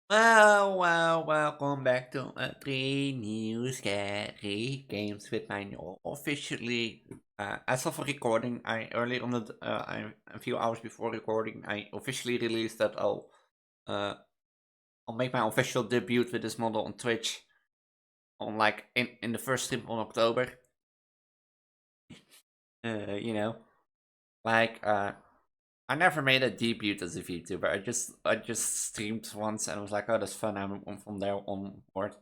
Well, welcome back to three new scary games with my new officially. As of recording, I earlier on a few hours before recording, I officially released that uh I'll make my official debut with this model on Twitch on like in the first stream on October. You know, like I never made a debut as a VTuber. I just streamed once and was like, oh, that's fun. I'm from there onward.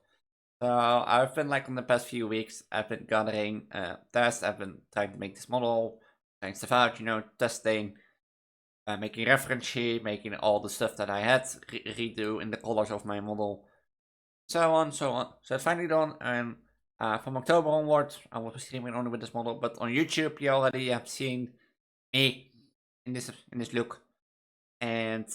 So I've been like in the past few weeks, I've been gathering tests. I've been trying to make this model, trying stuff out, testing, making reference sheet, making all the stuff that I had redo in the colors of my model, so on, so on. So it's finally done, and from October onwards, I will be streaming only with this model. But on YouTube, you already have seen me in this look, and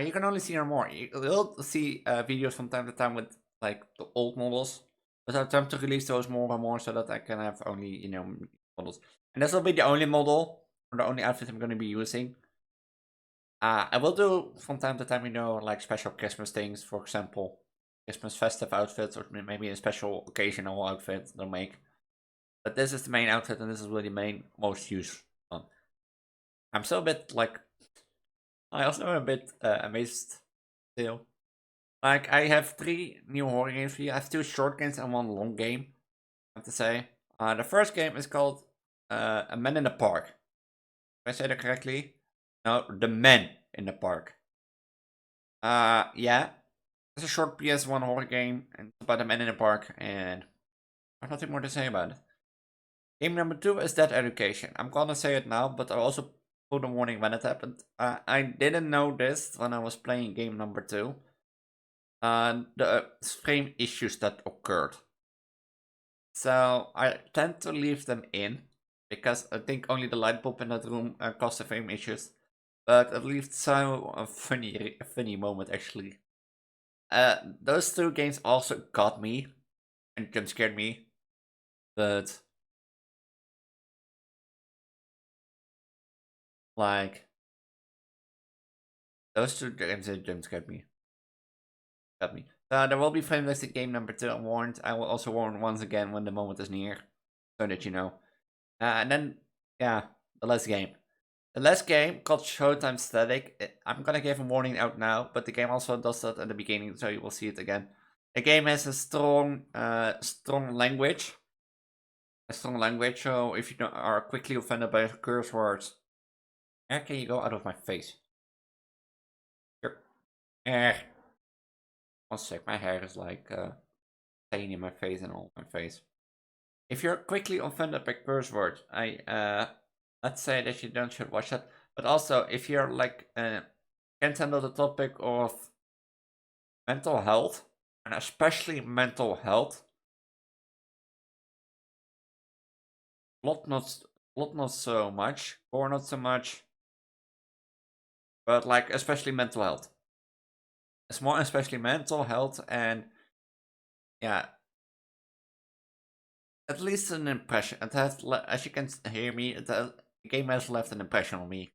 you can only see her more. You'll see videos from time to time with like the old models, but I attempt to release those more and more so that I can have only models. And this will be the only model or the only outfit I'm going to be using. I will do from time to time, like special Christmas things, for example, Christmas festive outfits, or maybe a special occasional outfit they'll make. But this is the main outfit, and this is really the main most used one. I'm still a bit like I also am a bit amazed still. Like, I have three new horror games for you. I have two short games and one long game, I have to say. The first game is called A Man in the Park. Did I say that correctly? No, The Men in the Park. Yeah. It's a short PS1 horror game, and it's about a man in the park, and there's nothing more to say about it. Game number two is Dead Education. I'm gonna say it now, but I also put a warning when it happened. I didn't know this when I was playing game number two. The frame issues that occurred. So I tend to leave them in because I think only the light bulb in that room caused the frame issues. But at least so a funny moment actually. Those two games also got me and jump scared me, but like those two games that jump scared me, got me. There will be framelistic game number two. I'm warned. I will also warn once again when the moment is near, so that you know. And then yeah, the last game. The last game called Showtime Static. I'm gonna give a warning out now, but the game also does that at the beginning, so you will see it again. The game has a strong language. A strong language, so if you are quickly offended by curse words, can you go out of my face? Sure. Eh. One sec, my hair is like staying in my face and all my face. If you're quickly offended by curse words, let's say that you don't should watch that. But also, if you're like can't handle the topic of mental health, and especially mental health, plot not so much, or not so much, but like especially mental health. It's more especially mental health, and yeah, at least an impression. It has, as you can hear me, the game has left an impression on me,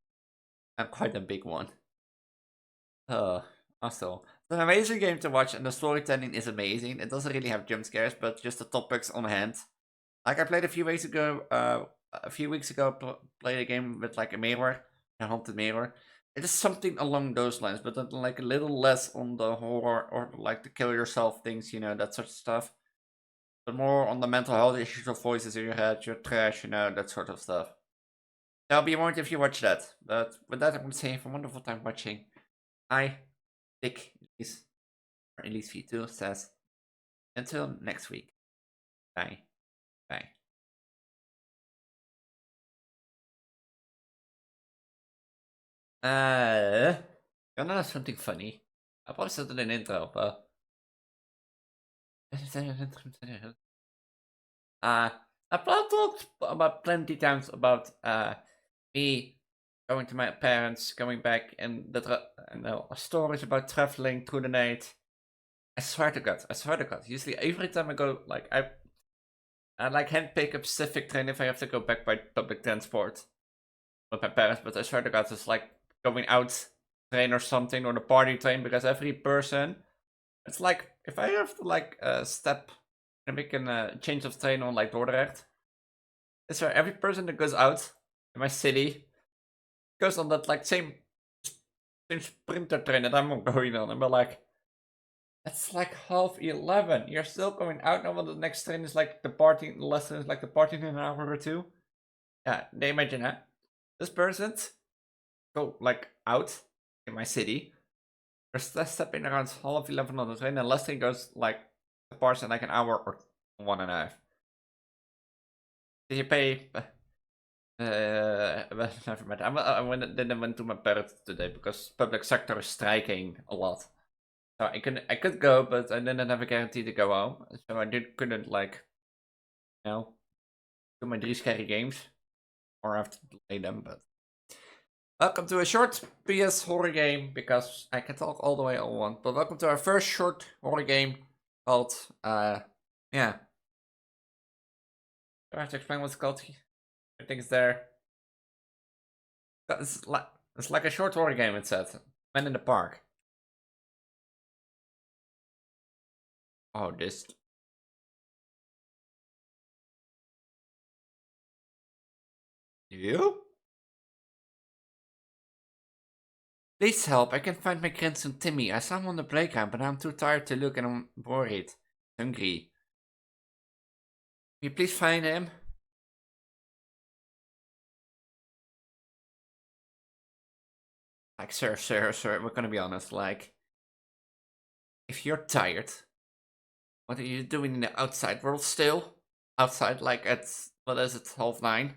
and quite a big one. Also, it's an amazing game to watch, and the storytelling is amazing. It doesn't really have jump scares, but just the topics on hand. Like I played a few weeks ago, played a game with like a mirror, a haunted mirror. It is something along those lines, but then, like a little less on the horror or like the kill yourself things, that sort of stuff. But more on the mental health issues of voices in your head, your trash, that sort of stuff. I'll be warned if you watch that. But with that, I'm going to say have a wonderful time watching. I, Dick, Elise V2 says, until next week. Bye. Bye. Gonna have something funny. I probably said in an intro, but uh, I've talked about plenty times about me going to my parents, coming back, and stories about traveling through the night. I swear to God, I swear to God. Usually, every time I go, like I like handpick a specific train if I have to go back by public transport with my parents. But I swear to God, it's like going out train or something, or the party train, because every person It's like if I have to like step and make a change of train on like Dordrecht, is there every person that goes out in my city goes on that like same sprinter train that I'm going on, and we're like, it's like 11:30. You're still going out now when the next train is like departing. The last train is like departing in an hour or two. Yeah, they imagine that. This person go like out in my city. We're stepping around 11:30 on the train, and last train goes like departs in like an hour or one and a half. Did you pay? Well, never mind. Didn't went to my parents today because public sector is striking a lot. So I could go, but I didn't have a guarantee to go home, so couldn't like do my 3 scary games or have to play them. But welcome to a short PS horror game because I can talk all the way I want. But welcome to our first short horror game called yeah. Do I have to explain what's called? Everything's there. It's like a short horror game. It said Man in the Park. Oh, this. You? Please help, I can't find my grandson Timmy. I saw him on the playground, but I'm too tired to look and I'm worried. Hungry. Can you please find him? Like, sir, we're gonna be honest, like, if you're tired, what are you doing in the outside world still? Outside, like, at, what is it, 9:30?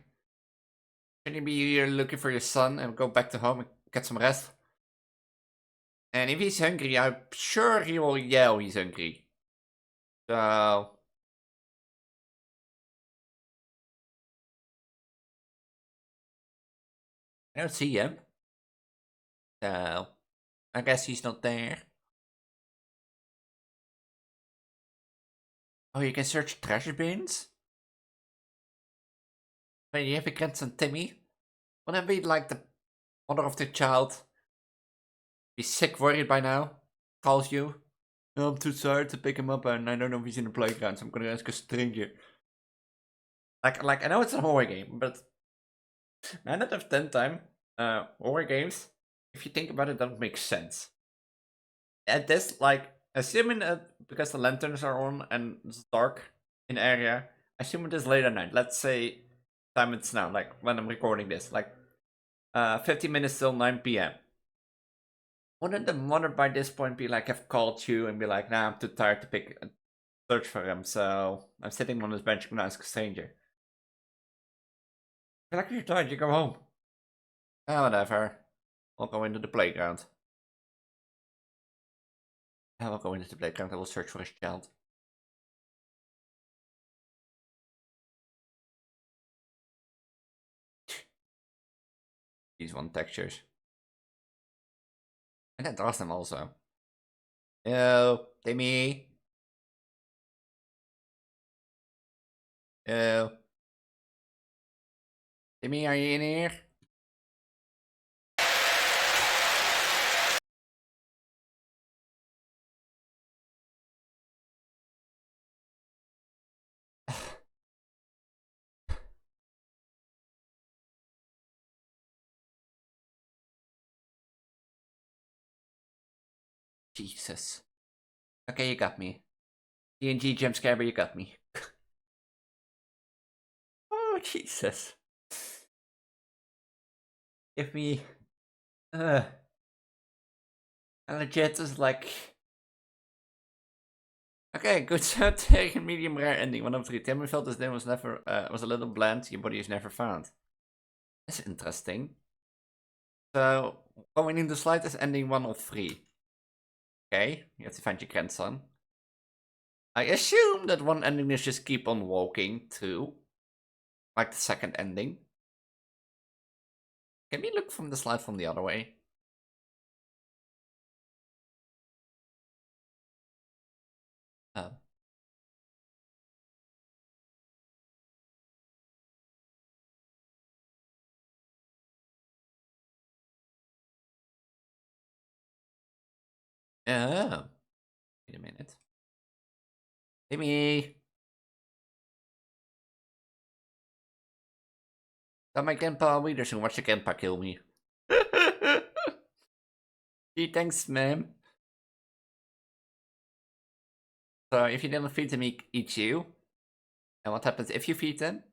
Shouldn't you be here looking for your son and go back to home and get some rest? And if he's hungry, I'm sure he will yell he's hungry. So, I don't see him. So, I guess he's not there. Oh, you can search treasure bins? Wait, you have a grandson Timmy? Wouldn't it be like the mother of the child be sick worried by now? Calls you? "No, I'm too tired to pick him up and I don't know if he's in the playground, so I'm gonna ask a stranger." Like I know it's a horror game, but 9 out of 10 time, horror games, if you think about it, don't make sense. At this, like, assuming that because the lanterns are on and it's dark in the area, assuming it is late at night, let's say time it's now, like when I'm recording this, like 15 minutes till 9 p.m. Wouldn't the mother by this point be like, have called you and be like, nah, I'm too tired to search for him, so I'm sitting on this bench, I'm gonna ask a stranger. You're like, you're tired, you go home. Oh, whatever. I'll go into the playground. I will go into the playground, I will search for his child. These one textures. I can trust them also. Hello, Timmy. Hello. Timmy, are you in here? Jesus. Okay, you got me. D&G jump scare, but you got me. Oh, Jesus. Give me... Uh... Legit is like... Okay, good job taking medium rare ending. 1 of 3. Timmy felt his name was was a little bland. Your body is never found. That's interesting. So, going in the slide is ending 1 of 3. Okay, you have to find your grandson. I assume that one ending is just keep on walking too. Like the second ending. Can we look from the slide from the other way? Oh. Oh. Wait a minute. Timmy! Tell my grandpa reader soon. Watch the grandpa kill me. Gee, thanks, ma'am. So if you didn't feed him, he eats you. And what happens if you feed him?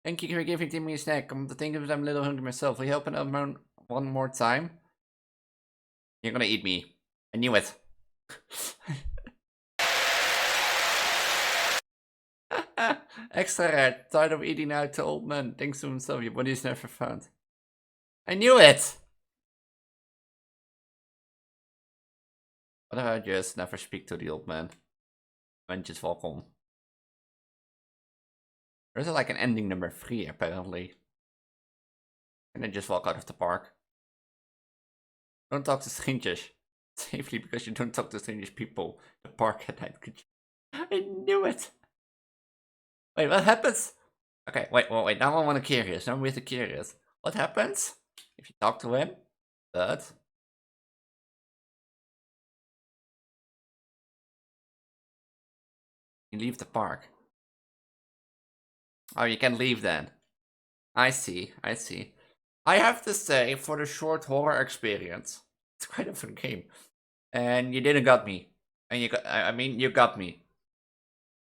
Thank you for giving Timmy a snack. Come to think of it, I'm a little hungry myself. Will you open up one more time? You're gonna eat me. I knew it. Extra red. Tired of eating out to old man. Thanks to himself, your body is never found. I knew it! What if I just never speak to the old man? And just walk on? There's like an ending number 3 apparently. And then just walk out of the park. Don't talk to strangers. Safely because you don't talk to strangers people. The park at night. I knew it! Wait, what happens? Okay, wait. Now I'm curious. Now I'm really curious. What happens if you talk to him, but you leave the park? Oh, you can leave then. I see. I have to say, for the short horror experience, it's quite a fun game. And you didn't got me. And you got me.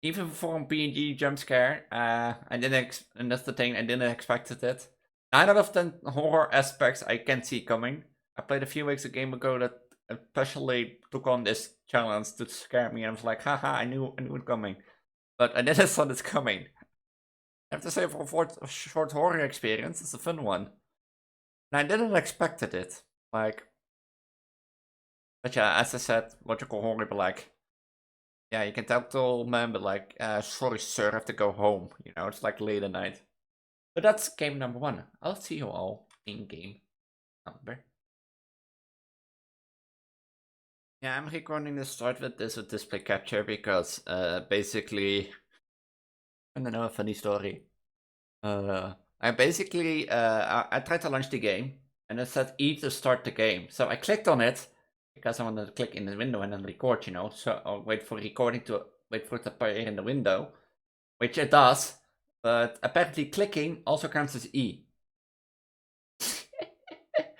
Even for a PNG jump scare, I didn't, and that's the thing, I didn't expect it. 9 out of 10 horror aspects I can see coming. I played a few weeks a game ago that especially took on this challenge to scare me, and I was like, haha, I knew it coming. But I didn't saw this coming. I have to say, for a short horror experience, it's a fun one. And I didn't expect it. Like, but yeah, as I said, logical horror, but like, yeah, you can talk to old man, but like, sorry sir, I have to go home. You know, it's like late at night. But that's game number 1. I'll see you all in game number. Yeah, I'm recording this start with this with display capture because basically, I don't know, a funny story. I basically I tried to launch the game and it said E to start the game. So I clicked on it because I wanted to click in the window and then record, you know. So I'll wait for recording to wait for it to appear in the window, which it does. But apparently clicking also counts as E.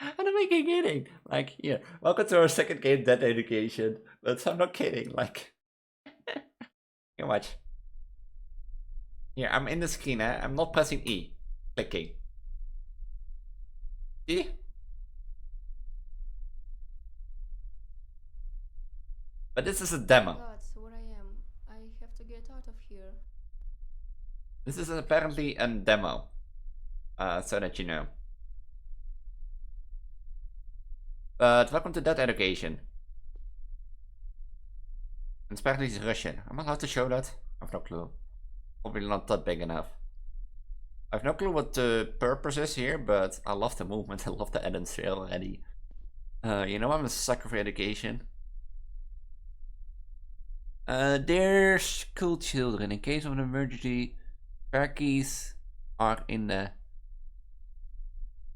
I'm not kidding. Like, here, welcome to our second game, Dead Education. But I'm not kidding. Like, you watch. Here, I'm in the screen. I'm not pressing E. Clicking. See? But this is a demo. That's where I am. I have to get out of here. This is apparently a demo. So that you know. But welcome to Dead Education. And apparently it's Russian. Am I allowed to show that? I have no clue. Probably not that big enough. I have no clue what the purpose is here, but I love the movement. I love the edits already. You know, I'm a sucker for education. Dear school children, in case of an emergency, spare keys are in the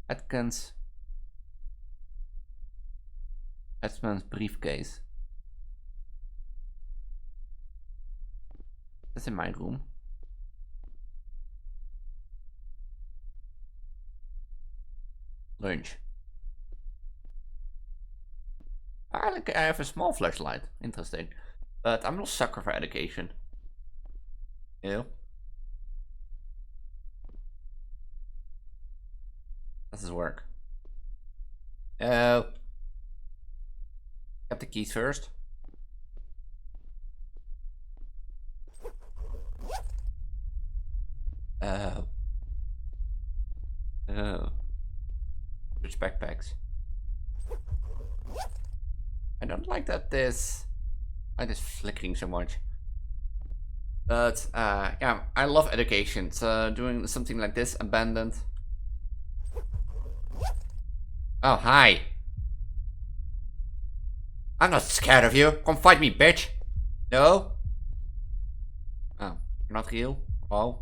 Atkins Headman's briefcase. That's in my room. Lunch. I have a small flashlight. Interesting. But I'm not a sucker for education. You? Does this work? Oh. Got the keys first. Oh. Oh. Which backpacks? I don't like that this... I just flickering so much. But, yeah, I love education. So doing something like this, abandoned. Oh, hi. I'm not scared of you. Come fight me, bitch. No? Oh, you're not real? Oh.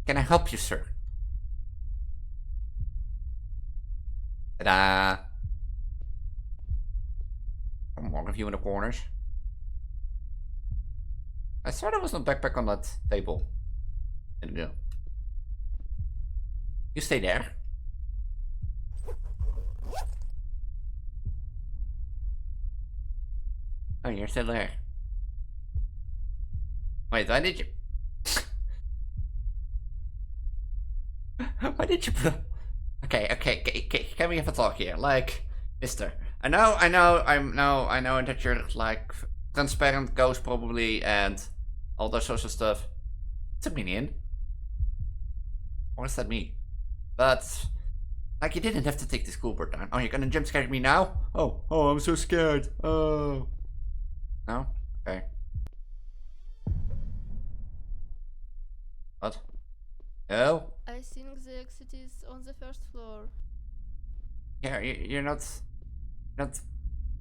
Can I help you, sir? Ta-da. more of you in the corners. I saw there was no backpack on that table. There you go. You stay there. Oh, you're still there. Wait, why did you... why did you put... Okay, can we have a talk here? Like, mister, I know that you're like transparent ghost probably and all that social stuff. Took me in. What does that mean? But like you didn't have to take the school board down. Oh, you're gonna jump scare me now? Oh, I'm so scared. Oh. No? Okay. What? No? I think the exit is on the first floor. Yeah, you're not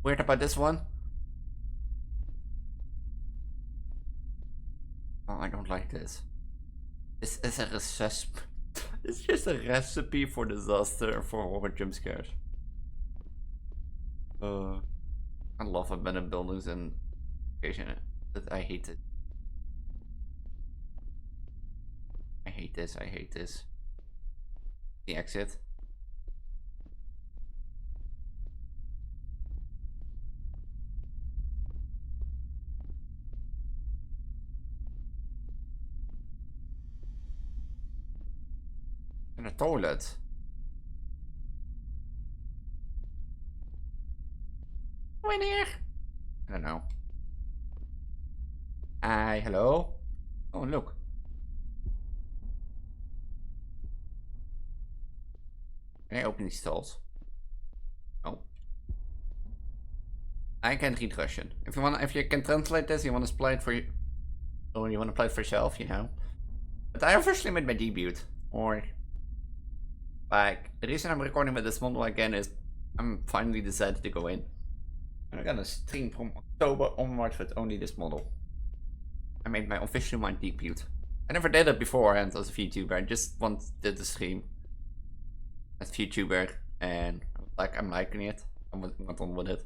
weird about this one? Oh, I don't like this. This is a recipe. It's just a recipe for disaster for horror jump scares. I love abandoned buildings and occasion, but I hate it. I hate this. The exit. In a toilet. Wanneer? I don't know. Hi, hello? Oh, look. Can I open these stalls? Oh. I can read Russian. If you can translate this, you want to play it for you, or you want to play it for yourself, you know. But I officially made my debut, or like the reason I'm recording with this model again is I'm finally decided to go in. And I'm gonna stream from October onwards with only this model. I made my official my debut. I never did it beforehand as a VTuber. I just did the stream as VTuber, and like I'm liking it. I went on with it.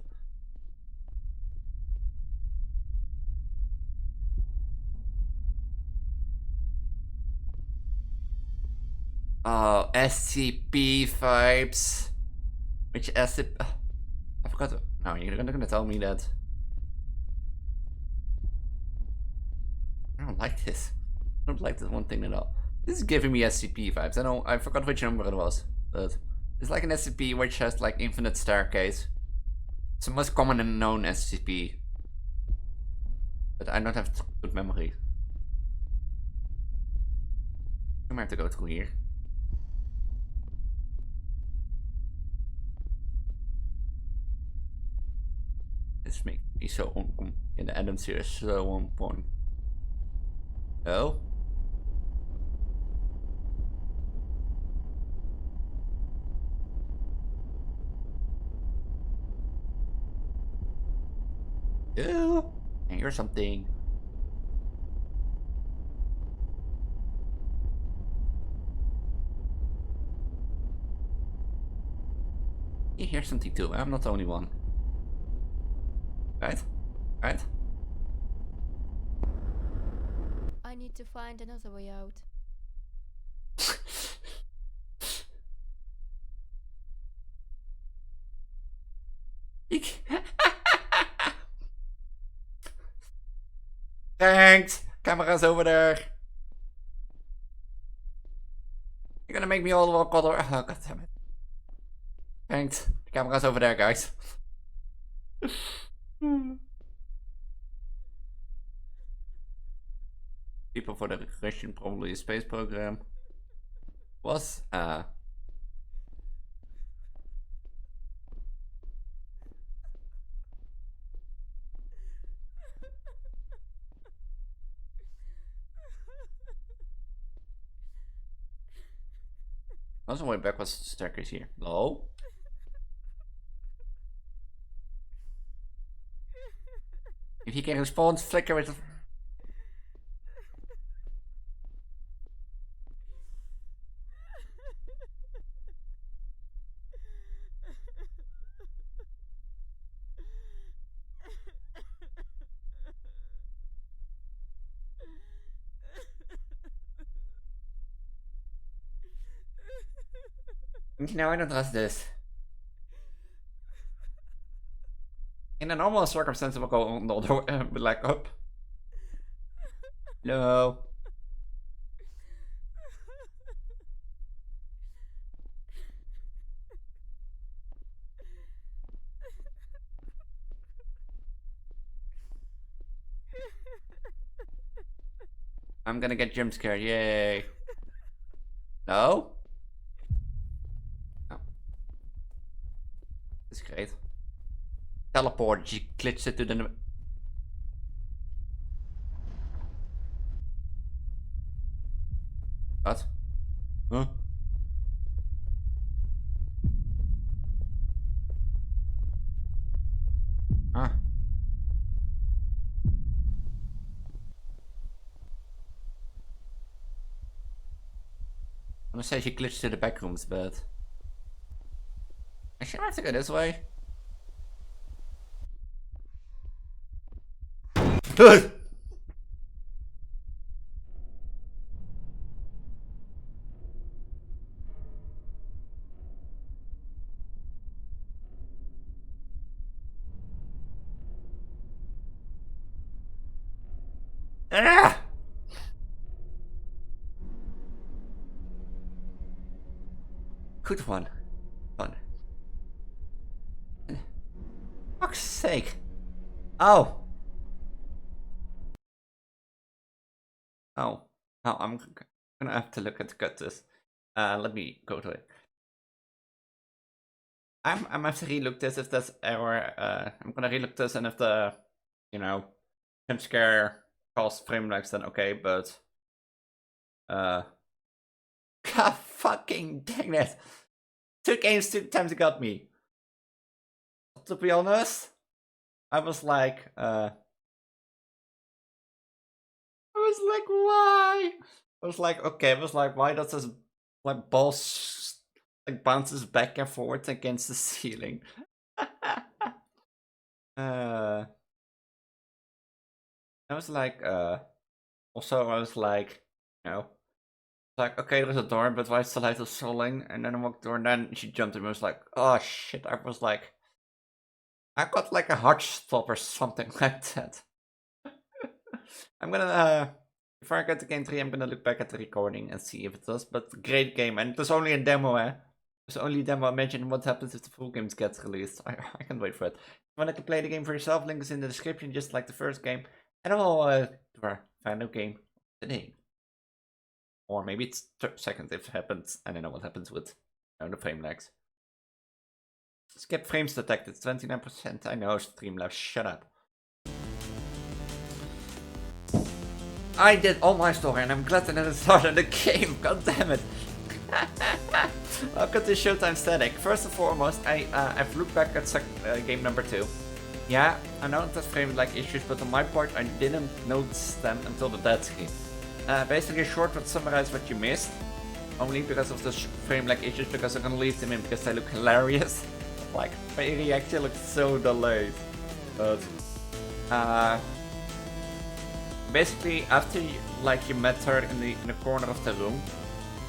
Oh, SCP vibes. Which SCP? I forgot. No, you're not gonna tell me that. I don't like this. I don't like this one thing at all. This is giving me SCP vibes. I forgot which number it was, but it's like an SCP which has like infinite staircase. It's the most common and known SCP, but I don't have good memory. I might have to go through here. This makes me so on in the Adam series so on point. Oh? Ew. I hear something. You hear something too. I'm not the only one. Right? Right? I need to find another way out. Thanks! Camera's over there. You're gonna make me all over color. Oh, god damn it. Thanks. The camera's over there, guys. People for the Russian probably space program was also way back was the staircase here. Hello? If you can respond, flicker with. No, I don't trust this. In a normal circumstance, I will go on the other, be like, up. No. I'm gonna get jump scared, yay. No? Oh. That's great. Teleport, she glitched it to the... What? Huh? Huh? I'm gonna say she glitched to the back rooms, but... Actually, I have to go this way. Ah! Good one. Fun. Fuck's sake. Oh. Oh. Oh, I'm gonna have to look at this. Let me go to it. I'm have to relook this if there's error. I'm gonna relook this, and if the, you know, jump scare cause frame lags, then okay, but god fucking dang it. 2 games 2 times it got me. To be honest, I was like, why? I was like, okay, I was like, why does this like ball like bounces back and forth against the ceiling? I was like, also I was like, you know, like, okay, there's a door, but why is the light so long? And then I walked door, and then she jumped and I was like, oh shit, I was like, I got like a heart stop or something like that. I'm gonna, before I get to game 3, I'm gonna look back at the recording and see if it does, but great game, and it was only a demo, eh? It was only a demo. Imagine what happens if the full games gets released. I can't wait for it. If you wanna play the game for yourself, link is in the description, just like the first game, and I'll do our final game today. Or maybe it's second if it happens. I don't know what happens with the frame lags. Skip frames detected, 29%. I know, Streamlabs, shut up. I did all my story and I'm glad that I started the game, god damn it. Welcome to Showtime Static. First and foremost, I've looked back at game number 2. Yeah, I know there's frame lag issues, but on my part I didn't notice them until the dead screen. Basically short would summarize what you missed, only because of the frame lag issues, because I'm gonna leave them in because they look hilarious. Like, my reaction looks so delayed. But, basically after you met her in the corner of the room,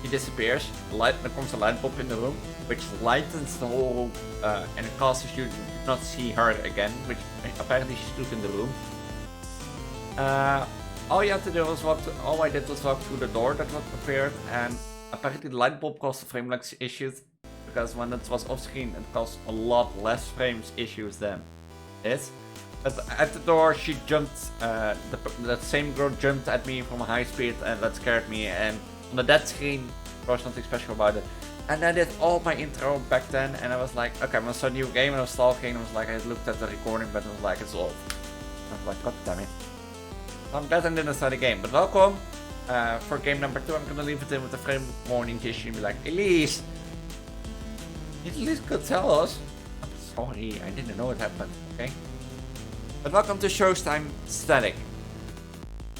she disappears, there comes a light bulb in the room, which lightens the whole, and it causes you to not see her again, which apparently she stood in the room. All you had to do was all I did was walk through the door that was prepared, and apparently the light bulb caused the frame lag issues, because when it was off screen it caused a lot less frames issues than this. But at the door she jumped, that same girl jumped at me from a high speed, and that scared me, and on the dead screen there was something special about it. And I did all my intro back then, and I was like, okay, I'm gonna start a new game, and I was stalking, and I was like, I looked at the recording button, and I was like, it's off. I was like, god damn it. I'm glad I didn't start a game, but welcome for game number 2. I'm gonna leave it in with the frame warning issue and be like, Elise, you at least could tell us. I'm sorry, I didn't know what happened, okay? But welcome to Showtime Static.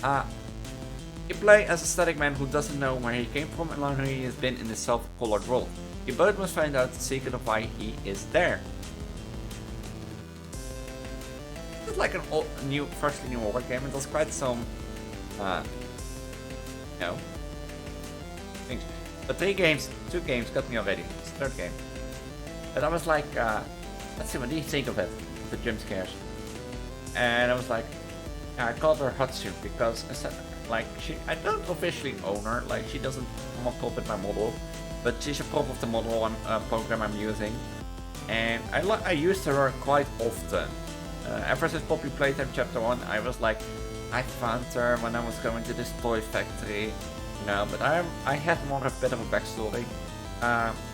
You play as a static man who doesn't know where he came from and how long he has been in this self-colored world. You both must find out the secret of why he is there. It's like an freshly new horror game, and there's quite some, things. But 3 games, 2 games got me already. It's the 3rd game. But I was like, let's see, what do you think of it? The jump scares. And I was like, I called her Hatsune because I said, like, I don't officially own her. Like, she doesn't come up with my model, but she's a prop of the model program I'm using. And I used her quite often. Ever since Poppy Playtime Chapter 1, I was like, I found her when I was going to this toy factory, you know, but I had more a bit of a backstory.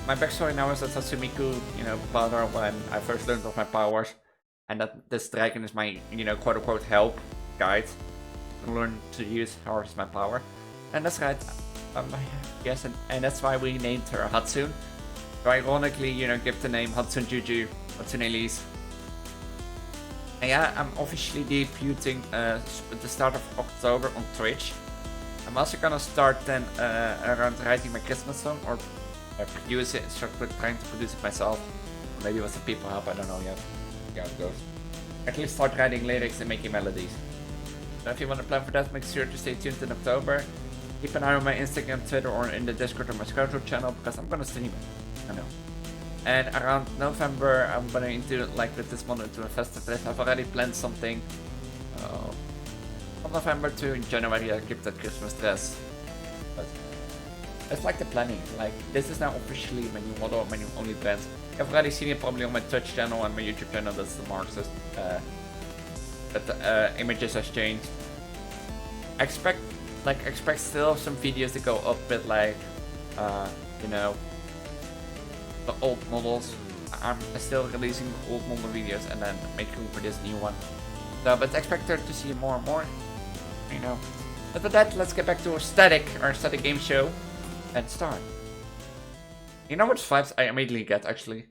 My backstory now is that Satsumiku, you know, bought her when I first learned of my powers, and that this dragon is my, you know, quote-unquote help guide to learn to use her as my power. And that's right, yes, and that's why we named her Hatsune. So ironically, you know, give the name Hatsune Juju, Hatsune Elise. And yeah, I'm officially debuting at the start of October on Twitch. I'm also gonna start then around writing my Christmas song, or produce it, start trying to produce it myself. Maybe with some people help, I don't know yet. See how it goes. At least start writing lyrics and making melodies. So if you want to plan for that, make sure to stay tuned in October. Keep an eye on my Instagram, Twitter, or in the Discord or my Skype channel, because I'm gonna stream it. I know. And around November, I'm gonna into, like with this month, into a festive list. I've already planned something. From November to January, I keep that Christmas dress. But it's like the planning. Like, this is now officially my new model, my new only brand. You've already seen it probably on my Twitch channel and my YouTube channel. That's the Marxist. That the images has changed. Expect still some videos to go up with, like, you know, the old models. I'm still releasing old model videos and then make room for this new one. So, but expect her to see more and more, you know. But with that, let's get back to our static game show and start. You know what vibes I immediately get, actually?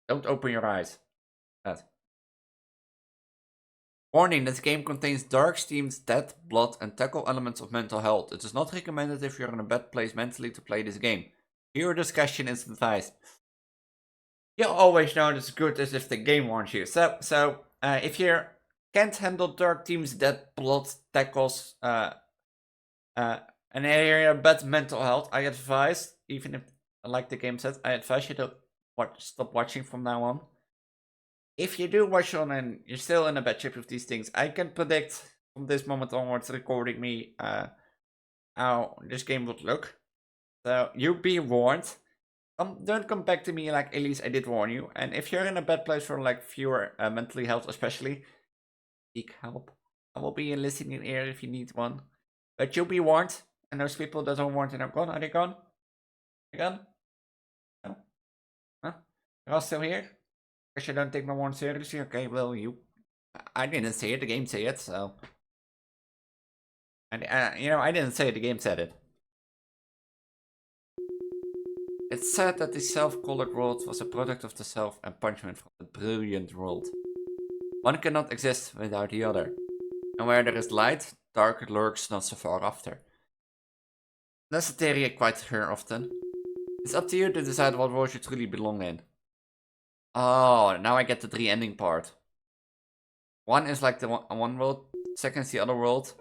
Don't open your eyes. That. Warning, this game contains dark themes, death, blood, and tackle elements of mental health. It is not recommended if you're in a bad place mentally to play this game. Viewer discussion is advised. You always know it's good as if the game warns you. So if you can't handle dark themes, death, blood, tackles, an area of bad mental health, I advise, even if, like the game says, I advise you to stop watching from now on. If you do watch on and you're still in a bad shape with these things, I can predict from this moment onwards recording me how this game would look. So you be warned. Don't come back to me like, Elise, I did warn you. And if you're in a bad place for like fewer mentally health especially, seek help. I will be a listening ear if you need one. But you'll be warned. And those people that are warned and are gone, are they gone? Are they gone? No? Huh? They're all still here? Guess you don't take my warning seriously? Okay, well, I didn't say it, the game said it, so. And, you know, I didn't say it, the game said it. It's said that the self-colored world was a product of the self and punishment from the brilliant world. One cannot exist without the other. And where there is light, dark lurks not so far after. That's a theory I quite hear often. It's up to you to decide what world you truly belong in. Oh, now I get the 3 ending part. One is like the one world, second is the other world,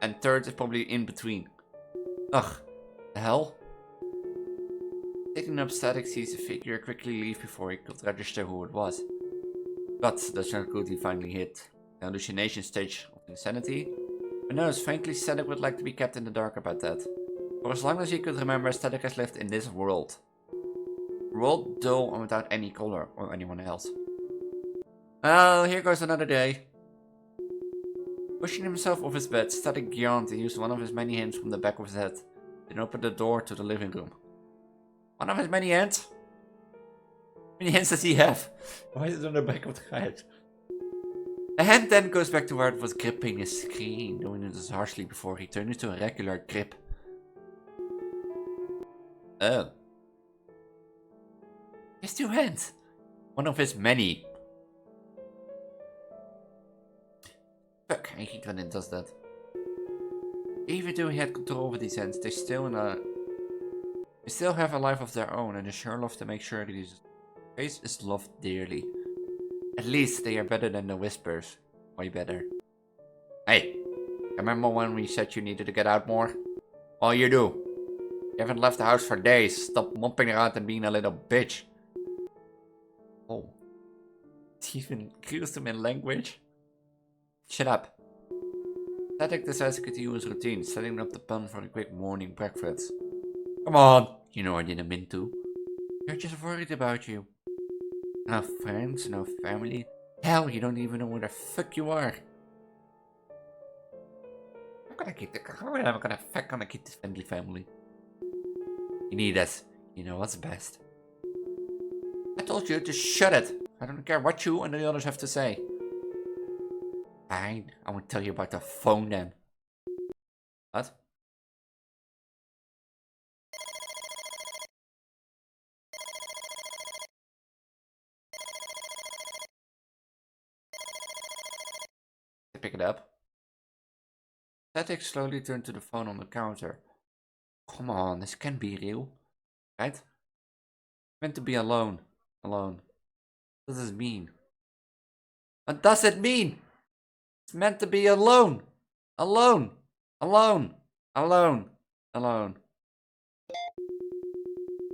and third is probably in between. Ugh, the hell? Picking up static sees the figure quickly leave before he could register who it was. But that's not good, he finally hit the hallucination stage of insanity. But no, frankly, Static would like to be kept in the dark about that. For as long as he could remember, Static has lived in this world. A world dull and without any color or anyone else. Well, here goes another day. Pushing himself off his bed, Static yawned and used one of his many hands from the back of his head, then opened the door to the living room. One of his many hands? How many hands does he have? Why is it on the back of the head? The hand then goes back to where it was gripping his screen, doing it harshly before he turned into a regular grip. Oh. His 2 hands. One of his many. Fuck, I hate when it does that. Even though he had control over these hands, they still have a life of their own, and they sure love to make sure that his face is loved dearly. At least they are better than the whispers. Way better. Hey, remember when we said you needed to get out more? All you do. You haven't left the house for days. Stop mopping around and being a little bitch. Oh. It's even close to my language. Shut up. Static decides to continue his routine, setting up the pan for a quick morning breakfast. Come on! You know I didn't mean to. They're just worried about you. No friends, no family. Hell, you don't even know where the fuck you are. How am I gonna keep this friendly family? You need us. You know what's best. I told you to shut it. I don't care what you and the others have to say. Fine, I won't tell you about the phone then. What? I pick it up. Static slowly turned to the phone on the counter. Come on, this can't be real. Right? Meant to be alone. Alone. What does it mean? What does it mean? It's meant to be alone. Alone. Alone. Alone. Alone.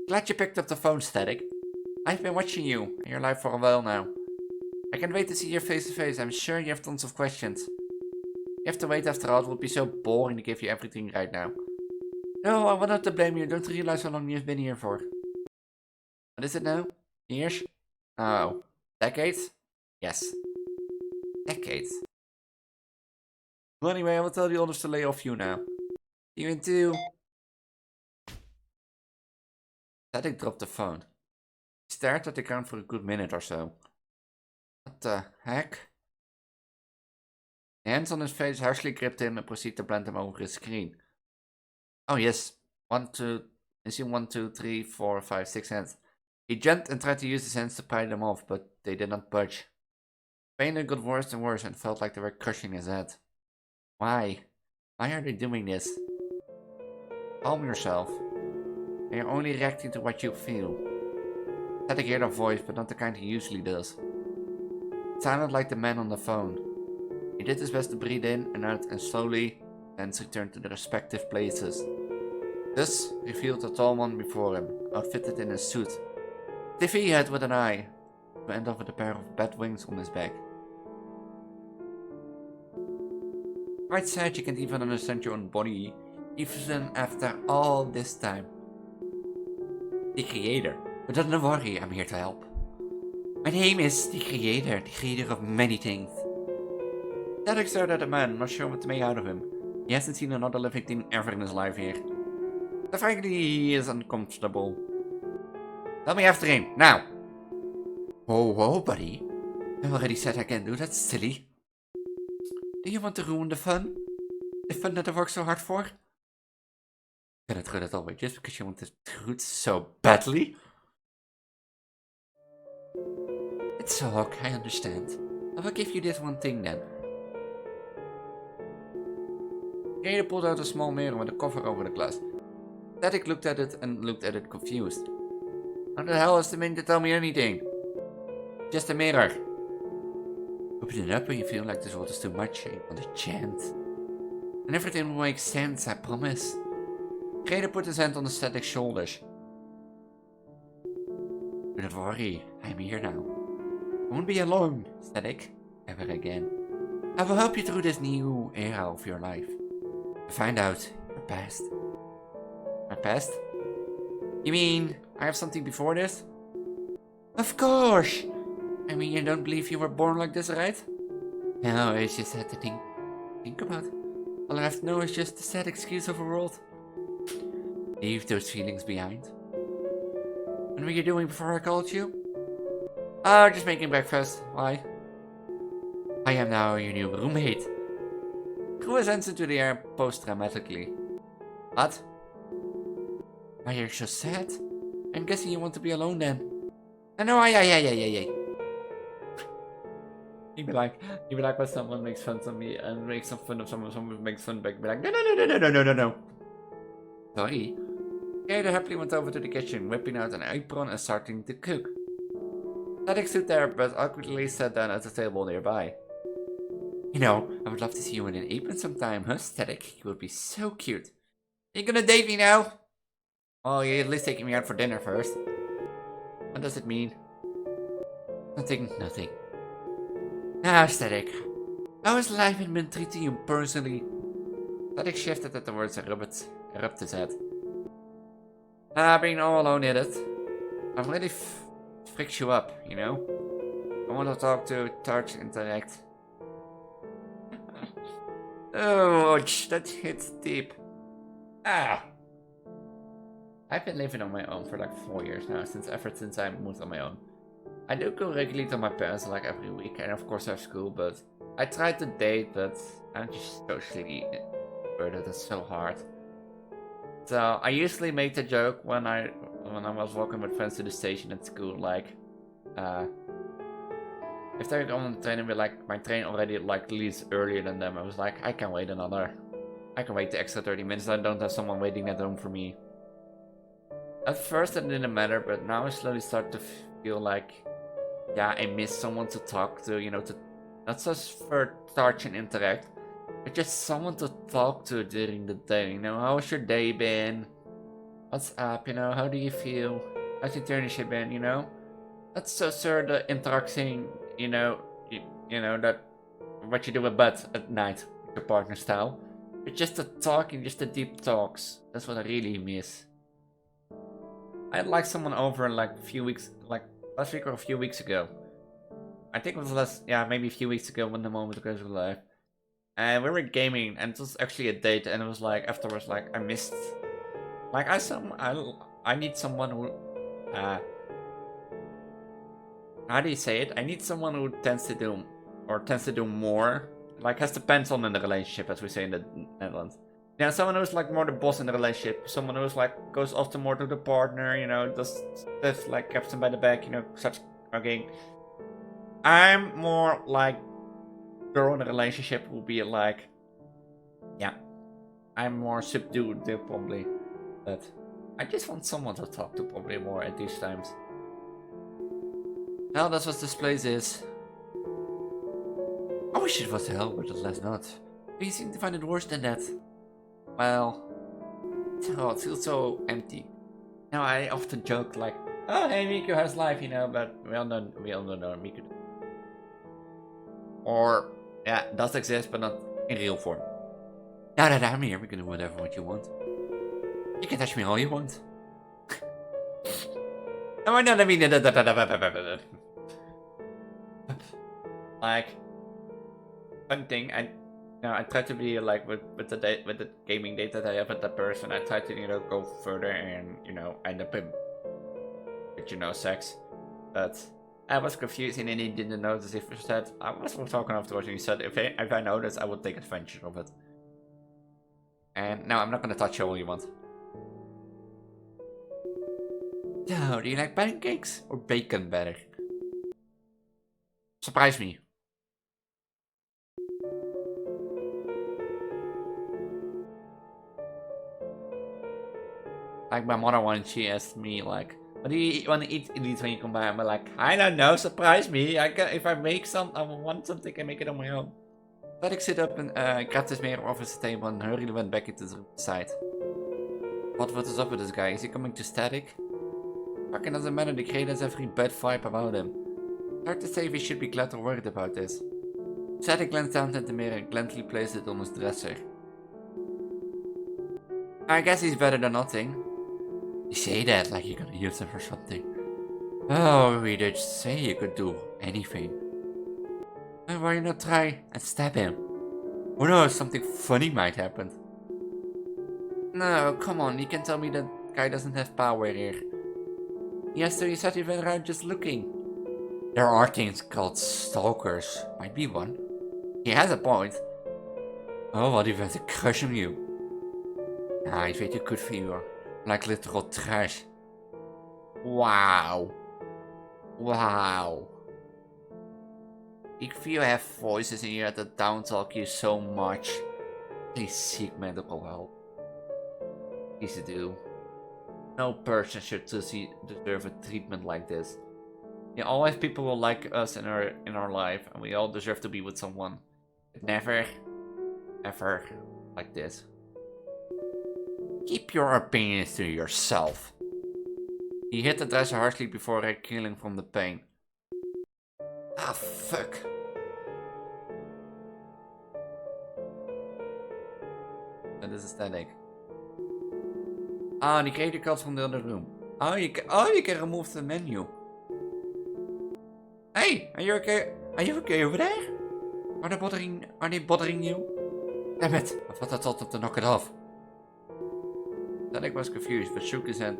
Glad you picked up the phone, Static. I've been watching you and your life for a while now. I can't wait to see you face to face. I'm sure you have tons of questions. You have to wait after all. It would be so boring to give you everything right now. No, I want not to blame you. Don't realize how long you've been here for. What is it now? Years? Oh. Decades? Yes. Decades. Well, anyway, I will tell the others to lay off you now. You in too. Static dropped the phone. He stared at the ground for a good minute or so. What the heck? The hands on his face harshly gripped him and proceeded to blend him over his screen. Oh yes. 1, 2, is he 1, 2, 3, 4, 5, 6 hands. He jumped and tried to use his hands to pry them off, but they did not budge. Pain got worse and worse and felt like they were crushing his head. Why? Why are they doing this? Calm yourself. You're only reacting to what you feel. Static heard a voice, but not the kind he usually does. It sounded like the man on the phone. He did his best to breathe in and out and slowly hands returned to their respective places. This revealed the tall one before him, outfitted in a suit. TV head with an eye, to end off with a pair of bat wings on his back. Quite sad you can't even understand your own body, even after all this time. The Creator. But don't worry, I'm here to help. My name is the Creator of many things. Static stared at the man, not sure what to make out of him. He hasn't seen another living thing ever in his life here. But frankly, he is uncomfortable. Tell me after him, now! Whoa, whoa, buddy. I already said I can't do that, silly. Do you want to ruin the fun? The fun that I worked so hard for? Gonna throw that away just because you want the truth so badly? It's okay, I understand. I will give you this one thing then. Gator pulled out a small mirror with a cover over the glass. Static looked at it and looked at it confused. How the hell is the meant to tell me anything? Just a mirror. Open it up when you feel like this world is too much and you want to chant. And everything will make sense, I promise. Gator put his hand on the Static's shoulders. Do not worry, I'm here now. You won't be alone, Static, ever again. I will help you through this new era of your life. To find out your past. My past? You mean I have something before this? Of course! I mean, you don't believe you were born like this, right? No, it's just had to think about. All I have to know is just the sad excuse of a world. Leave those feelings behind. What were you doing before I called you? Oh, just making breakfast. Why? I am now your new roommate. Threw his hands into the air post-dramatically. What? Why are you so sad? I'm guessing you want to be alone then. I know, yeah. You'd be like when someone makes fun of me and makes some fun of someone makes fun back, be like, no. Sorry. Gator happily went over to the kitchen, whipping out an apron and starting to cook. Static stood there, but awkwardly sat down at the table nearby. You know, I would love to see you in an apron sometime, huh, Static? You would be so cute. Are you gonna date me now? Oh, you're at least taking me out for dinner first. What does it mean? Nothing. Now, Static. How has life been treating you personally? Static shifted at the words and rubbed his head. Being all alone in it. I've really freaked you up, you know? I want to talk to, touch, interact. Ouch, that hits deep. Ah! I've been living on my own for like 4 years now, since I moved on my own. I do go regularly to my parents like every week, and of course I have school, but I tried to date, but I'm just socially burdened. It's so hard. So I usually make the joke when I was walking with friends to the station at school, like, if they're on the train and be like, my train already like leaves earlier than them, I was like, I can wait the extra 30 minutes. I don't have someone waiting at home for me. At first it didn't matter, but now I slowly start to feel like, yeah, I miss someone to talk to, you know, to not just for touch and interact, but just someone to talk to during the day. You know, how's your day been? What's up? You know, how do you feel? How's your internship been? You know, that's so sort of interaction. You know, you know that what you do with butt at night with your partner style. It's just the talking, just the deep talks. That's what I really miss. I had like someone over like a few weeks, like last week or a few weeks ago. I think it was maybe a few weeks ago when the moment goes live. And we were gaming, and it was actually a date, and it was like afterwards, like I missed, like I need someone who, how do you say it? I need someone who tends to do more, like has the pants on in the relationship, as we say in the Netherlands. Yeah, someone who's like more the boss in the relationship, someone who's like goes often more to the partner, you know, does stuff like grabs him by the back, you know, such okay. I'm more like girl in a relationship will be like, yeah, I'm more subdued probably, but I just want someone to talk to probably more at these times. Hell, that's what this place is. I wish it was hell, but it's not. But you seem to find it worse than that. Well, it feels so empty. Now I often joke like, oh hey Miku, how's life, you know, but we all know Miku. Or, yeah, does exist, but not in real form. Now that I'm here, we can do whatever what you want. You can touch me all you want. No, I don't mean like, fun thing, I try to be like with the gaming date that I have with that person. I try to, you know, go further and, you know, end up with you know, sex. But I was confused and he didn't notice if he said, I was talking afterwards and he said if I noticed I would take advantage of it. And now I'm not gonna touch you all you want. So, do you like pancakes or bacon better? Surprise me. Like my mother once, she asked me like, what do you want to eat when you come by? I'm like, I don't know, surprise me. If I make I want something, I can make it on my own. But I sit up and grabbed his mirror off his table and hurriedly went back into the side. What is up with this guy? Is he coming to Static? Fucking doesn't matter, the kid has every bad vibe about him. Hard to say if he should be glad or worried about this. Static glanced down at the mirror and gently placed it on his dresser. I guess he's better than nothing. You say that like you're gonna use him for something. Oh, we did say you could do anything. And why not try and stab him? Who knows, something funny might happen. No, come on, you can tell me that guy doesn't have power here. Yesterday you said he went around just looking. There are things called stalkers. Might be one. He has a point. Oh, what if he has a crush on you? Nah, he's way too good for you. Like literal trash. Wow. Wow. If you have voices in your head that down talk you so much, please seek medical help. Please do. No person should deserve a treatment like this. Yeah, always people will like us in our life, and we all deserve to be with someone. But never, ever like this. Keep your opinions to yourself. He hit the dresser harshly before killing from the pain. Ah, fuck. Dat is aesthetic. Ah, die creator cards from the other room. Oh, you can remove the menu. Hey, are you okay? Are you okay over there? Are they bothering you? Damn it! I thought I told them to knock it off. Static was confused, but shook his head.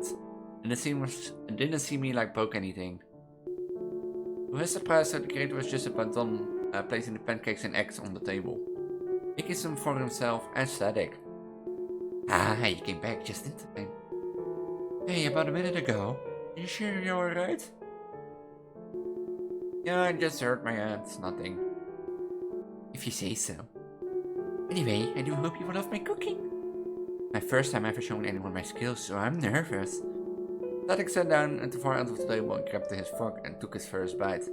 And it didn't seem me like poke anything. To his surprise, the creator was just about done placing the pancakes and eggs on the table. Making some for himself and Static. Ah, you came back just in time. Hey, about a minute ago. Are you sure you're alright? Yeah, I just hurt my hand. It's nothing. If you say so. Anyway, I do hope you will love my cooking. My first time ever showing anyone my skills, so I'm nervous. Static sat down at the far end of the table and grabbed his fork and took his first bite.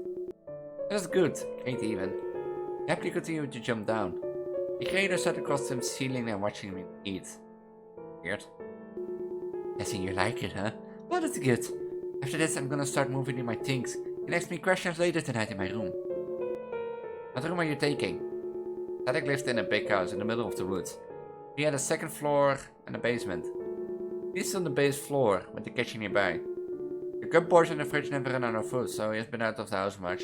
That's good, great even. He happily continued to jump down. The creator sat across the ceiling and watching him eat. Weird. Guessing you like it, huh? Well, that's good. After this, I'm gonna start moving in my things. You can ask me questions later tonight in my room. What room are you taking? Static lived in a big house in the middle of the woods. He had a second floor and a basement. He's on the base floor, with the kitchen nearby. The cupboards and the fridge never run out of food, so he has been out of the house much.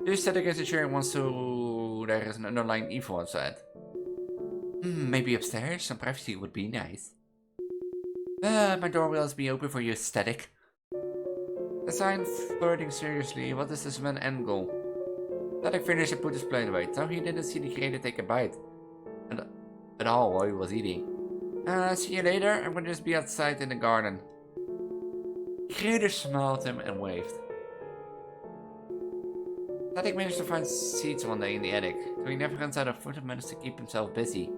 This Static isn't sure he wants to... There is an underlying evil outside. Maybe upstairs? Some privacy would be nice. My door will always be open for you, Static. As I'm flirting seriously, what is this man's end goal? Static finished and put his plate away, though he didn't see the creator take a bite. At all while he was eating. See you later, I'm gonna just be outside in the garden. The creator smiled at him and waved. Static managed to find seeds one day in the attic, so he never runs out of food and managed to keep himself busy.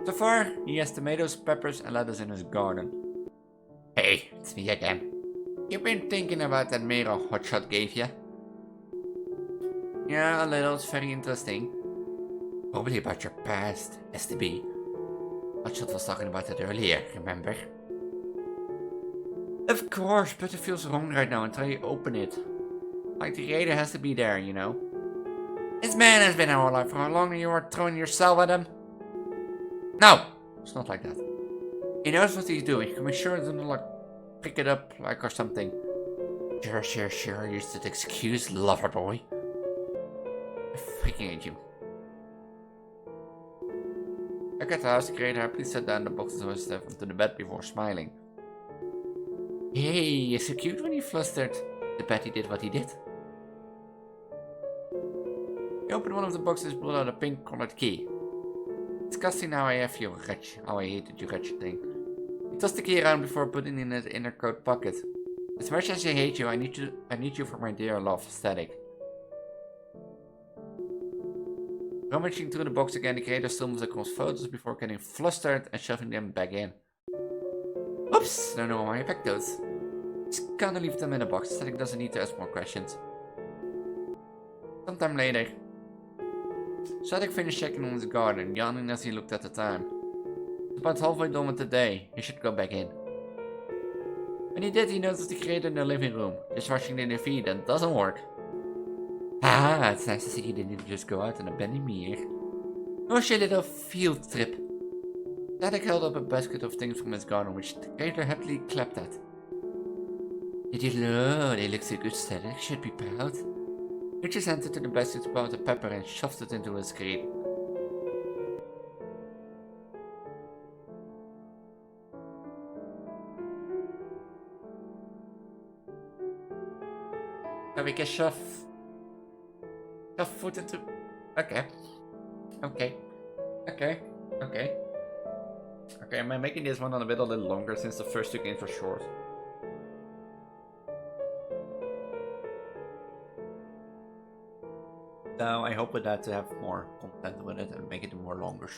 So far, he has tomatoes, peppers, and lettuce in his garden. Hey, it's me again. You've been thinking about that mirror Hotshot gave you? Yeah, a little. It's very interesting. Probably about your past, STB. Hotshot was talking about it earlier, remember? Of course, but it feels wrong right now until you open it. Like the creator has to be there, you know? This man has been in our life for how long you are throwing yourself at him? No! It's not like that. He knows what he's doing. Can make sure to not like pick it up like or something. Sure. Use that excuse, lover boy. I freaking hate you. Back at the house, the creator happily set down the boxes of his stuff onto the bed before smiling. Hey, you're so cute when you flustered. I bet he did what he did. He opened one of the boxes and pulled out a pink colored key. Disgusting how I hated you wretched thing. He tossed the key around before putting it in his inner coat pocket. As much as I hate you, I need you for my dear love, Static. Rummaging through the box again, the creator stumbles across photos before getting flustered and shoving them back in. Oops, don't know why I packed those. Just gonna leave them in a box. Static doesn't need to ask more questions. Sometime later. Static finished checking on his garden, yawning as he looked at the time. It's about halfway done with the day. He should go back in. When he did, he noticed the creator in the living room, just watching the TV. That doesn't work. Ah, it's nice to see you didn't just go out and abandon me here. How was your little field trip? Static held up a basket of things from his garden, which the creator happily clapped at. Did you know? They look so good, Static. Should be proud. He just entered to the basket, bought a pepper and shoved it into his screen. Now we can shove food into... Okay, am I making this one on a little longer since the first two games were short? So I hope with that to have more content with it and make it more longer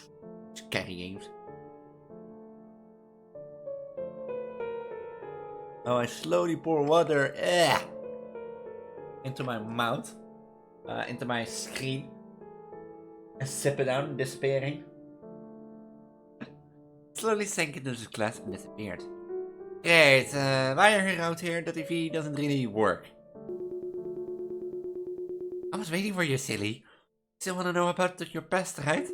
scary games. Now I slowly pour water into my mouth, into my screen, and sip it down, despairing. It's slowly sank into his glass and disappeared. Great, why are you out here? The TV doesn't really work. I was waiting for you, silly. Still wanna know about your past, right?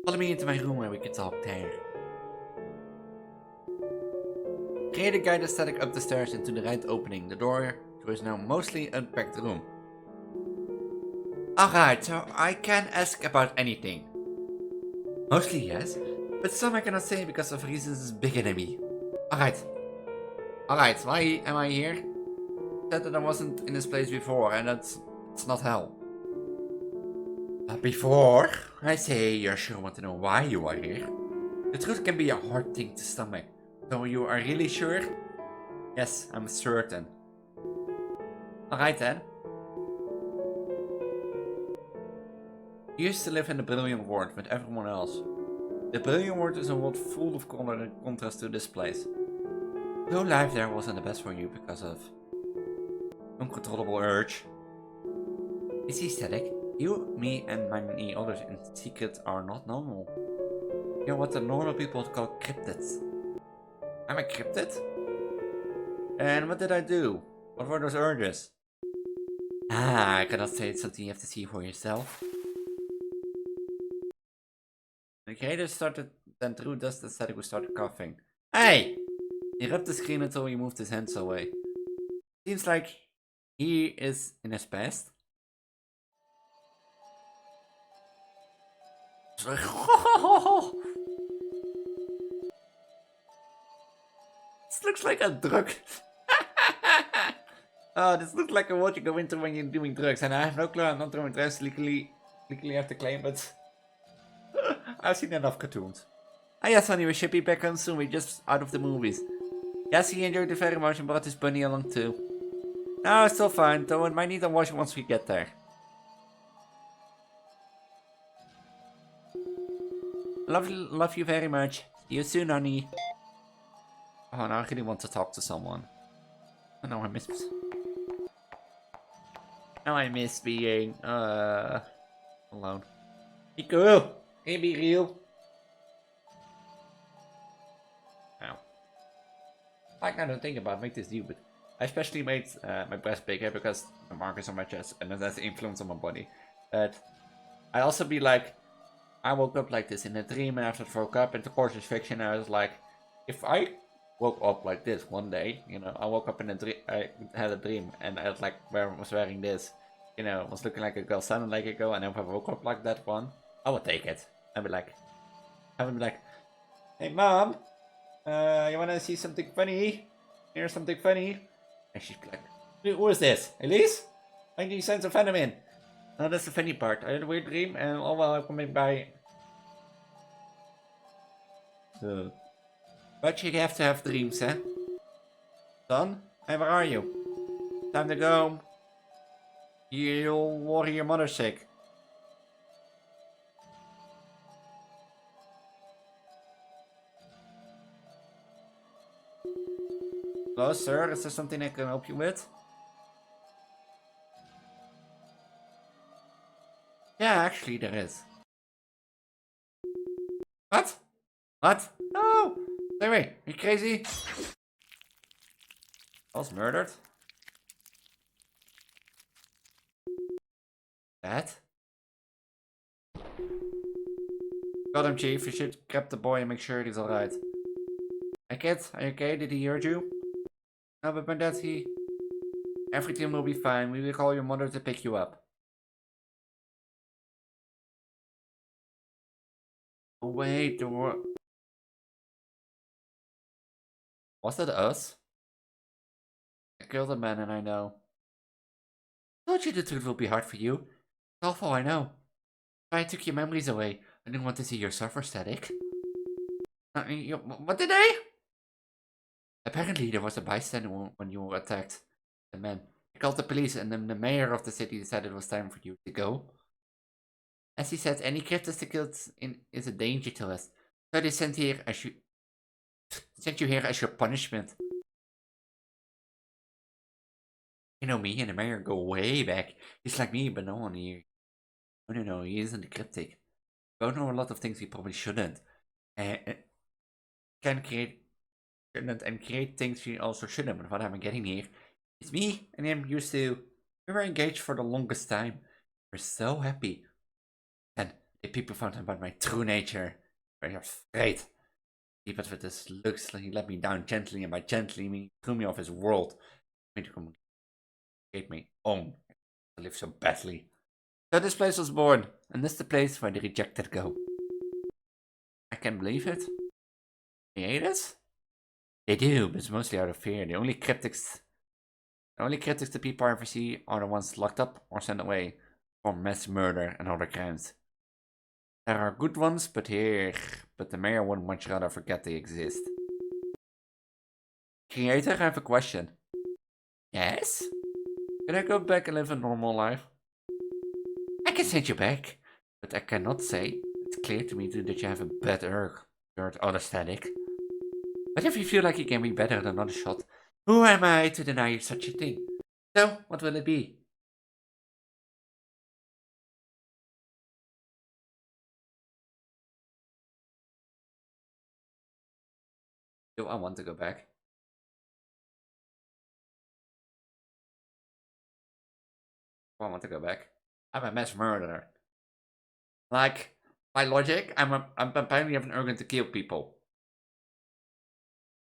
Follow me into my room where we can talk there. Create a guided static up the stairs into the right opening. The door to his now mostly unpacked room. Alright, so I can ask about anything. Mostly yes, but some I cannot say because of reasons bigger than me. Alright. Alright, why am I here? Said that I wasn't in this place before, and it's not hell. Before I say you sure want to know why you are here, the truth can be a hard thing to stomach. So you are really sure? Yes, I'm certain. Alright then. You used to live in the Brilliant World with everyone else. The Brilliant World is a world full of color in contrast to this place. Your life there wasn't the best for you because of uncontrollable urge. You see, Static, you, me, and many others in secret are not normal. You're what the normal people call cryptids. I'm a cryptid? And what did I do? What were those urges? I cannot say it's something you have to see for yourself. The creator started, then threw dust and Static started coughing. Hey! He rubbed the screen until he moved his hands away. Seems like he is in his past. This looks like a drug. Oh, this looks like a what you go into when you're doing drugs, and I have no clue. I'm not doing drugs legally have to claim, but I've seen enough cartoons. Ah yes, honey, we should be back home soon. We're just out of the movies. Yes, he enjoyed it very much and brought his bunny along too. No, it's still fine, though it might need a wash once we get there. Love you very much. See you soon, honey. Oh, now I really want to talk to someone. Oh, now I miss... Now I miss being, alone. Be cool! Can you be real? Ow. I kind of think about make this deal, but I especially made my breast bigger because the markers on my chest and that's the influence on my body. But I also be like, I woke up like this in a dream and after I woke up, and of course it's fiction. I was like, if I woke up like this one day, you know, I woke up in a dream, I had a dream and I was like, was wearing this, you know, was looking like a girl, sounded like a girl, and if I woke up like that one, I would take it. I would be like, hey mom, you wanna see something funny? Hear something funny? And she'd be like, who is this? Elise? I need sense of phenomenon. No, that's the funny part. I had a weird dream and oh well, I'm coming by. But you have to have dreams, eh? Son? Hey, where are you? Time to go. You'll worry your mother sick. Hello, sir. Is there something I can help you with? Yeah, actually, there is. What? What? No! Stay away. Are you crazy? I was murdered? That? Got him, Chief. You should grab the boy and make sure he's alright. Hey, kid. Are you okay? Did he hurt you? No, but my dad, everything will be fine. We will call your mother to pick you up. Oh, wait, there were... Was that us? I killed a man and I know. I told you the truth will be hard for you. That's all I know. I took your memories away. I didn't want to see your suffer, Static. What did I? Apparently there was a bystander when you were attacked. The man. I called the police and then the mayor of the city decided it was time for you to go. As he said, any cryptid killed is a danger to us. So they sent you here as your punishment. You know, me and the mayor go way back. He's like me, but no one here. No, he isn't a cryptic. We don't know a lot of things we probably shouldn't. can create and create things you also shouldn't. But what I'm getting here is me and him used to we were engaged for the longest time. We're so happy. And the people found out about my true nature. Very afraid. He but with his looks, he let me down gently, and by gently, he threw me off his world. Made to come gave me home. I live so badly. So this place was born, and this is the place where the rejected go. I can't believe it. They hate us? They do, but it's mostly out of fear. The only critics the people ever see are the ones locked up or sent away for mass murder and other crimes. There are good ones, but the mayor would much rather forget they exist. Creator, I have a question. Yes? Can I go back and live a normal life? I can send you back, but I cannot say. It's clear to me too that you have a bad urge toward other static. But if you feel like you can be better than another shot, who am I to deny you such a thing? So, what will it be? Do I want to go back? Do I want to go back? I'm a mass murderer. Like, by logic, I'm apparently have an urge to kill people.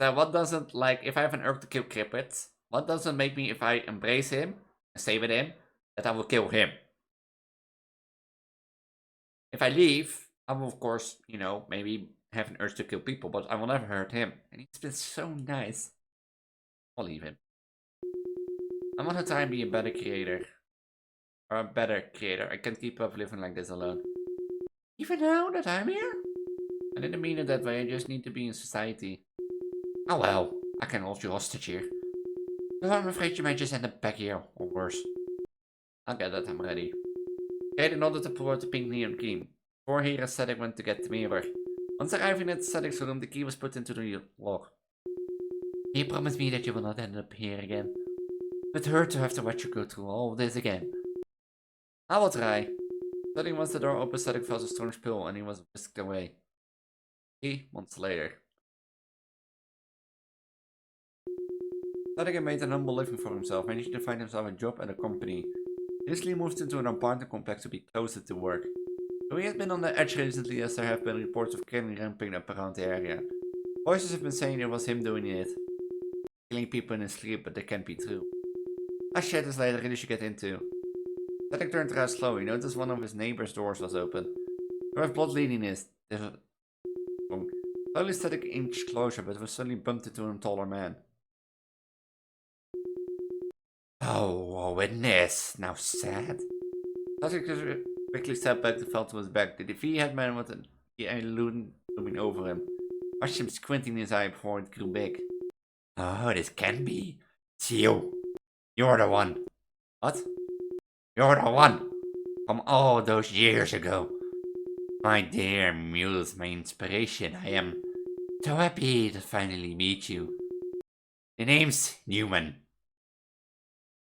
So what doesn't, like, if I have an urge to kill Crippets, what doesn't make me, if I embrace him and stay with him, that I will kill him? If I leave, I will, of course, maybe have an urge to kill people, but I will never hurt him. And he's been so nice. I'll leave him. I want to try and be a better creator. Or a better creator. I can't keep up living like this alone. Even now that I'm here? I didn't mean it that way, I just need to be in society. Oh well, I can hold you hostage here. But I'm afraid you might just end up back here, or worse. I'll get that, I'm ready. Kaden nodded toward the pink neon key. Before he aesthetic went to get the mirror. Once arriving at the aesthetic's room, the key was put into the lock. Can you promise me that you will not end up here again? It would hurt to have to watch you go through all of this again. I will try. Suddenly once the door opened, Static felt a strong spill and he was whisked away. 3 months later. Static had made an humble living for himself, managing to find himself a job at a company. He recently moved into an apartment complex to be closer to work. Though he has been on the edge recently as there have been reports of killing ramping up around the area. Voices have been saying it was him doing it. Killing people in his sleep, but that can't be true. Last chat is later, really should get into. Static turned around slowly. He noticed one of his neighbor's doors was open. There was blood leading in. Slowly Static inched closer, but was suddenly bumped into a taller man. Oh, witness. Now sad. Static quickly stepped back and fell to his back. The defeated man with an illusion looming over him. Watched him squinting his eye before it grew big. Oh, this can't be. It's you. You're the one. What? You're the one. From all those years ago. My dear muse, my inspiration. I am so happy to finally meet you. The name's Newman.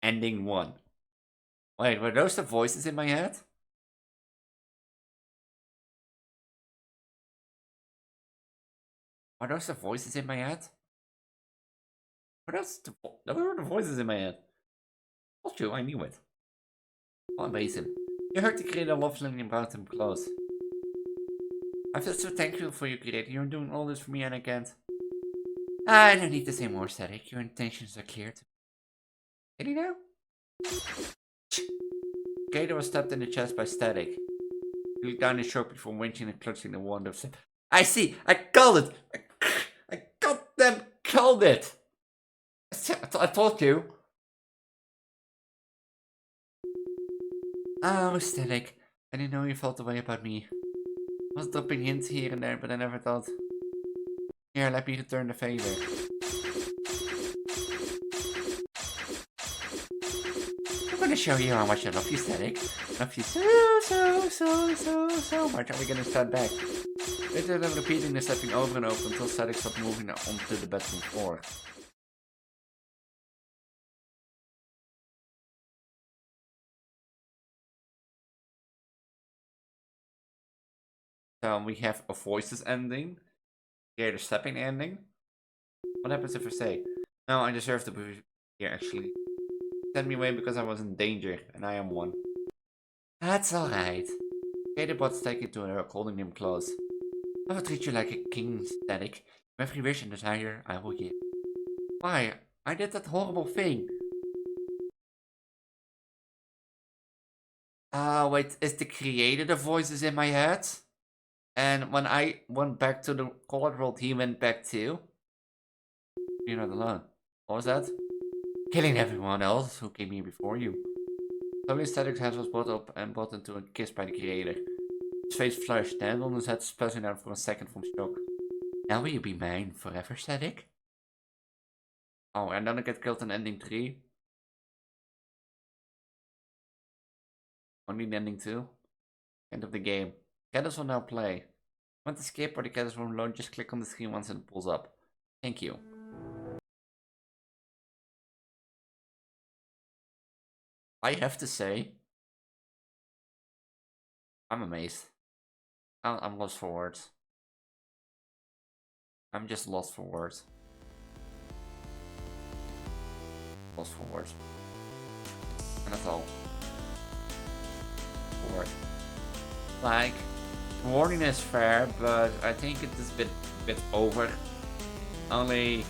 Ending 1. Wait, were those the voices in my head? Are those the voices in my head? Those were the voices in my head. Told you, I knew it. I'll embrace him. You heard the creator love feeling and brought him close. I feel so thankful for you, creator. You're doing all this for me and I can't. I don't need to say more, Static. Your intentions are clear to me. Did he know? Creator was stabbed in the chest by Static. He looked down his shirt before winching and clutching the wand of said, I see! I called it! I goddamn called it! I told you! Oh, Static. I didn't know you felt the way about me. I was dropping hints here and there, but I never thought. Here, let me return the favor. I'm gonna show you how much I love you, Static. I love you so much. Are we gonna stand back? Later, I'm repeating this, stepping over and over until Static stopped moving onto the bedroom floor. So we have a voices ending. creator stepping the ending? What happens if I say, no, I deserve to be here actually? Send me away because I was in danger, and I am one. That's alright. Creator bots take it to her, holding him close. I will treat you like a king, Static. Every wish and desire I will give. Why? I did that horrible thing. Ah, wait, is the creator the voices in my head? And when I went back to the colored world, he went back too? You're not alone. What was that? Killing everyone else who came here before you. Slowly, Static's head was brought up and brought into a kiss by the creator. His face flushed, the hand on his head splashing out for a second from shock. Now will you be mine forever, Static? Oh, and then I get killed in ending 3. Only in ending 2. End of the game. Caddis will now play. Want to skip or the Caddis won't load, just click on the screen once it pulls up. Thank you. I have to say, I'm amazed. I'm lost for words. I'm just lost for words. Lost for words. And that's all. For words. Like, warning is fair, but I think it is a bit over. Only,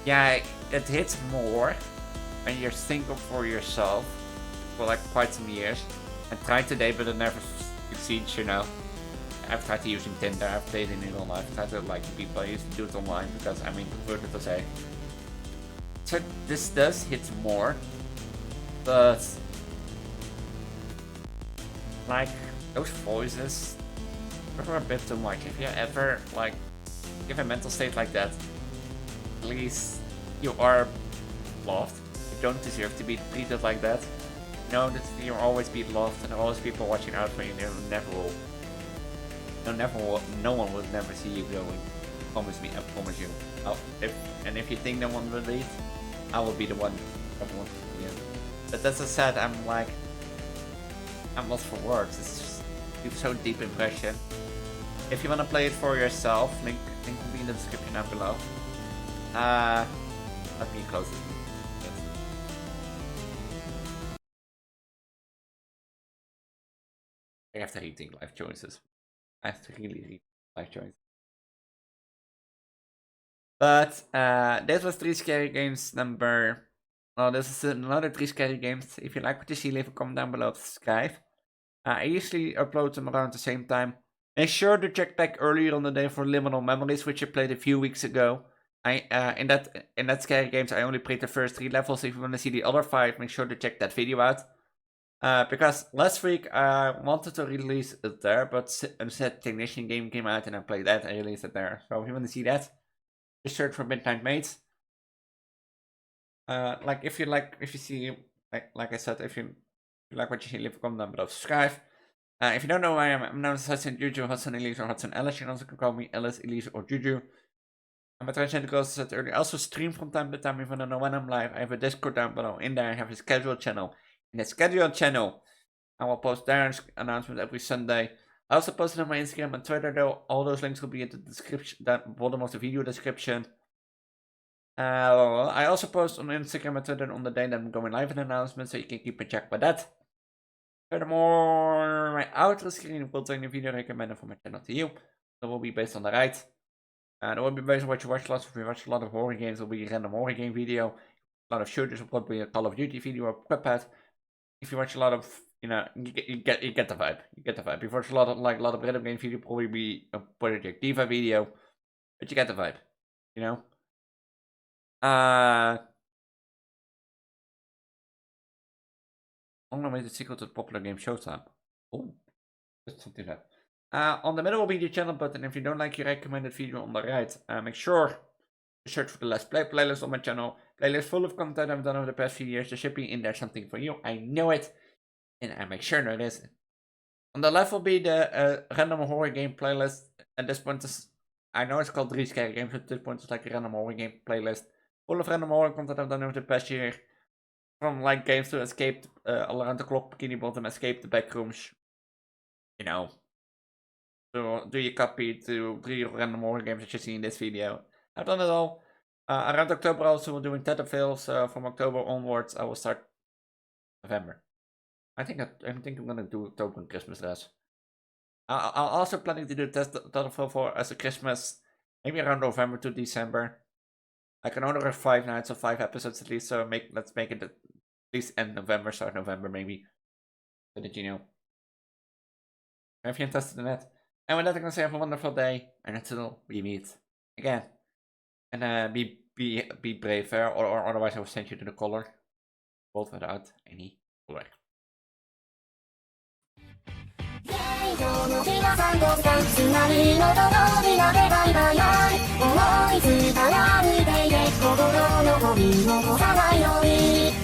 yeah, it hits more when you're thinking for yourself for like quite some years. I tried today, but it never succeeds, you know. I've tried to using Tinder, I've played in real life, I've tried to like people, I used to do it online because I'm introverted to say. So this does hit more, but like those voices are a bit too much. If you ever like give a mental state like that, please, you are loved. You don't deserve to be treated like that. Know that you'll always be loved and there are always people watching out for you. They never will. No one would never see you going. Promise me, I promise you. Oh, if you think no one will leave, I will be the one that wants to see you. But that's so sad. I'm lost for words. It's just leaves so deep impression. If you wanna play it for yourself, link will be in the description down below. Let me close it. I have to rethink life choices. I have to really rethink life choices. But this was 3 Scary Games number. Well, this is another 3 Scary Games. If you like what you see, leave a comment down below, subscribe. I usually upload them around the same time. Make sure to check back earlier on the day for Liminal Memories, which I played a few weeks ago. In that Scary Games, I only played the first 3 levels. If you want to see the other 5, make sure to check that video out. Because last week I wanted to release it there, but instead Technician game came out and I played that and released it there. So if you want to see that, just search for Midnight Mates. If you see, like I said, if you like what you see, leave a comment down below, subscribe. If you don't know who I am, I'm known as Hudson Juju, Hudson Elise, or Hudson Ellis. You can also call me Ellis, Elise, or Juju. I'm a transgender girl, as I said earlier. I also stream from time to time if you don't know when I'm live. I have a Discord down below. In there, I have a scheduled channel. In the scheduled channel, I will post there announcements every Sunday. I also posted on my Instagram and Twitter, though. All those links will be in the description, that bottom of the video description. I also post on Instagram and Twitter on the day that I'm going live in announcements, so you can keep a check by that. Furthermore, my outro screen will turn the video recommended for my channel to you. That will be based on the right. That will be based on what you watch lots. If you watch a lot of horror games, it will be a random horror game video. A lot of shooters will probably be a Call of Duty video or Cuphead. If you watch a lot of, you get the vibe. You get the vibe. If you watch a lot of random game video, probably be a Project Diva video. But you get the vibe, you know. Unlimited sequel to the popular game Showtime. Oh, let's do that. On the middle will be the channel button. If you don't like your recommended video on the right, make sure to search for the Let's Play playlist on my channel. Playlist full of content I've done over the past few years. There should be in there something for you. I know it. And I make sure there is. On the left will be the random horror game playlist. At this point, I know it's called 3 Scary Games, but at this point it's like a random horror game playlist. Full of random horror content I've done over the past year. From like games to escape all around the clock, Bikini Bottom, escape the backrooms. You know, to do your copy to 3 random horror games that you see in this video. I've done it all. Around October also we're doing Tetherfields. From October onwards I will start November. I think I'm gonna do October and Christmas dress. I'm also planning to do Tetherfield for as a Christmas, maybe around November to December. I can only have 5 nights or 5 episodes at least, so let's make it at least end November, start November maybe. So that you know. If you're interested in that. And with that, I'm gonna say have a wonderful day, and until we meet again. And be brave, or otherwise I will send you to the color, both without any work. 上の皆さんごさんつまりのとこみなでバイバイバイ思いついたら歩いていけ心のゴミ残さないように